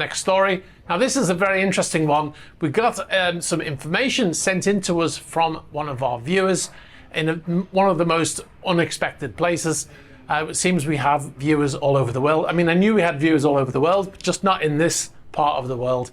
Next story. Now this is a very interesting one. We got some information sent in to us from one of our viewers in one of the most unexpected places. It seems we have viewers all over the world. I mean, I knew we had viewers all over the world, but just not in this part of the world.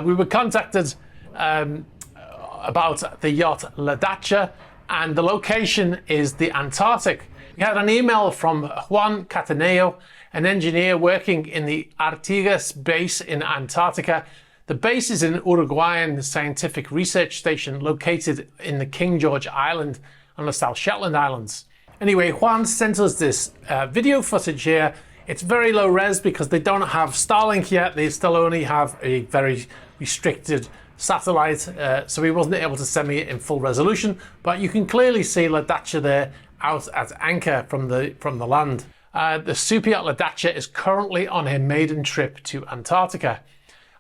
We were contacted about the yacht Ladatcha, and the location is the Antarctic. We had an email from Juan Cataneo, an engineer working in the Artigas base in Antarctica. The base is an Uruguayan scientific research station located in the King George Island on the South Shetland Islands. Anyway, Juan sent us this video footage here. It's very low res because they don't have Starlink yet. They still only have a very restricted satellite, so he wasn't able to send me it in full resolution, but you can clearly see Ladatcha there out at anchor from the land. The superyacht Ladatcha is currently on her maiden trip to Antarctica.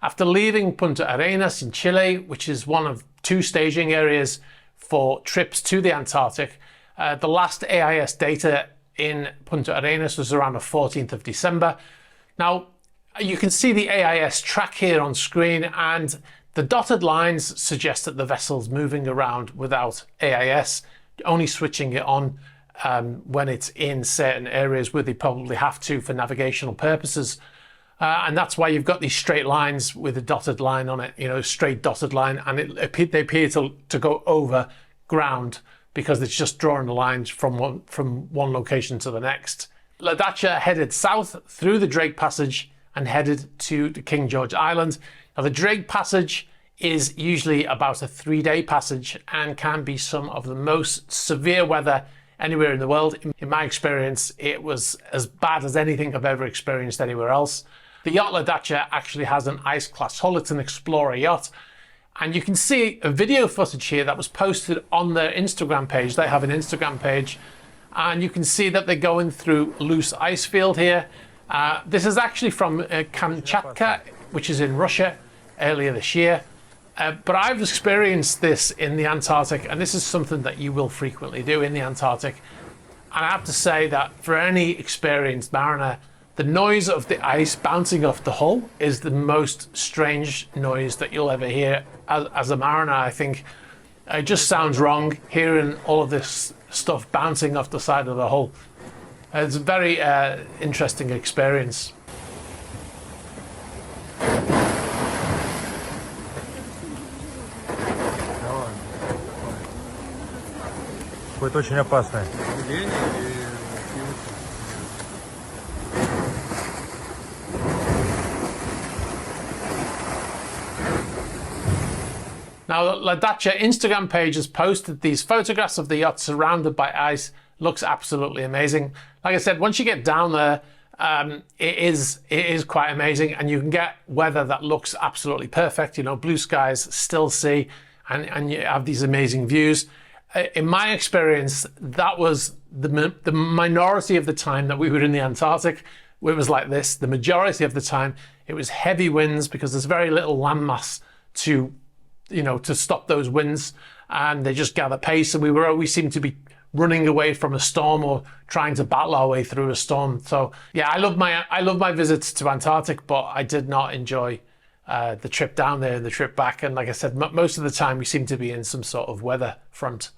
After leaving Punta Arenas in Chile, which is one of 2 staging areas for trips to the Antarctic, the last AIS data in Punta Arenas was around the 14th of December. Now, you can see the AIS track here on screen, and the dotted lines suggest that the vessel's moving around without AIS, only switching it on when it's in certain areas where they probably have to for navigational purposes. And that's why you've got these straight lines with a dotted line on it, you know, straight dotted line, and they appear to go over ground because it's just drawing the lines from one location to the next. Ladatcha headed south through the Drake Passage and headed to the King George Island. Now the Drake Passage is usually about a 3-day passage and can be some of the most severe weather anywhere in the world. In my experience, it was as bad as anything I've ever experienced anywhere else. The yacht Ladatcha actually has an ice class hull. It's an Explorer yacht. And you can see a video footage here that was posted on their Instagram page. They have an Instagram page. And you can see that they're going through loose ice field here. This is actually from Kamchatka, which is in Russia, earlier this year. But I've experienced this in the Antarctic, and this is something that you will frequently do in the Antarctic. And I have to say that for any experienced mariner, the noise of the ice bouncing off the hull is the most strange noise that you'll ever hear as a mariner. I think it just sounds wrong hearing all of this stuff bouncing off the side of the hull. It's a very interesting experience. Будет очень опасное. Now, the Ladatcha Instagram page has posted these photographs of the yacht surrounded by ice. Looks absolutely amazing. Like I said, once you get down there, it is quite amazing, and you can get weather that looks absolutely perfect. You know, blue skies, still sea, and you have these amazing views. In my experience, that was the minority of the time that we were in the Antarctic. It was like this. The majority of the time, it was heavy winds because there's very little landmass to stop those winds, and they just gather pace. And we always seemed to be running away from a storm or trying to battle our way through a storm. So yeah, I love my visits to Antarctic, but I did not enjoy the trip down there and the trip back. And like I said, most of the time we seem to be in some sort of weather front.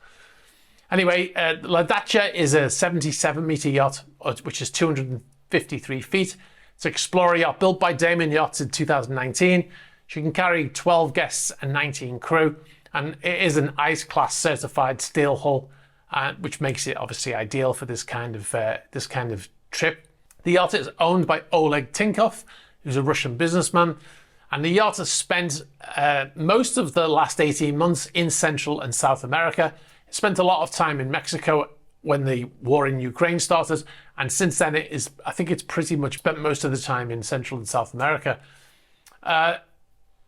Anyway, Ladatcha is a 77-meter yacht, which is 253 feet. It's an Explorer yacht built by Damon Yachts in 2019. She can carry 12 guests and 19 crew, and it is an ice class certified steel hull, which makes it obviously ideal for this kind of trip. The yacht is owned by Oleg Tinkov, who's a Russian businessman, and the yacht has spent most of the last 18 months in Central and South America. It spent a lot of time in Mexico when the war in Ukraine started, and since then I think it's pretty much spent most of the time in Central and South America.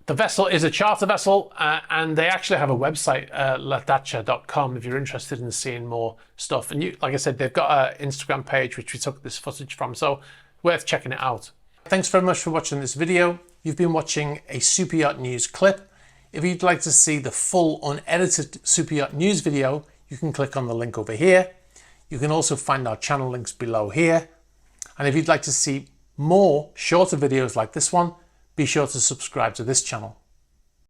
The vessel is a charter vessel, and they actually have a website, ladatcha.com, if you're interested in seeing more stuff. And like I said, they've got an Instagram page which we took this footage from, so worth checking it out. Thanks very much for watching this video. You've been watching a Super Yacht News clip. If you'd like to see the full unedited Super Yacht News video, you can click on the link over here. You can also find our channel links below here. And if you'd like to see more shorter videos like this one, be sure to subscribe to this channel.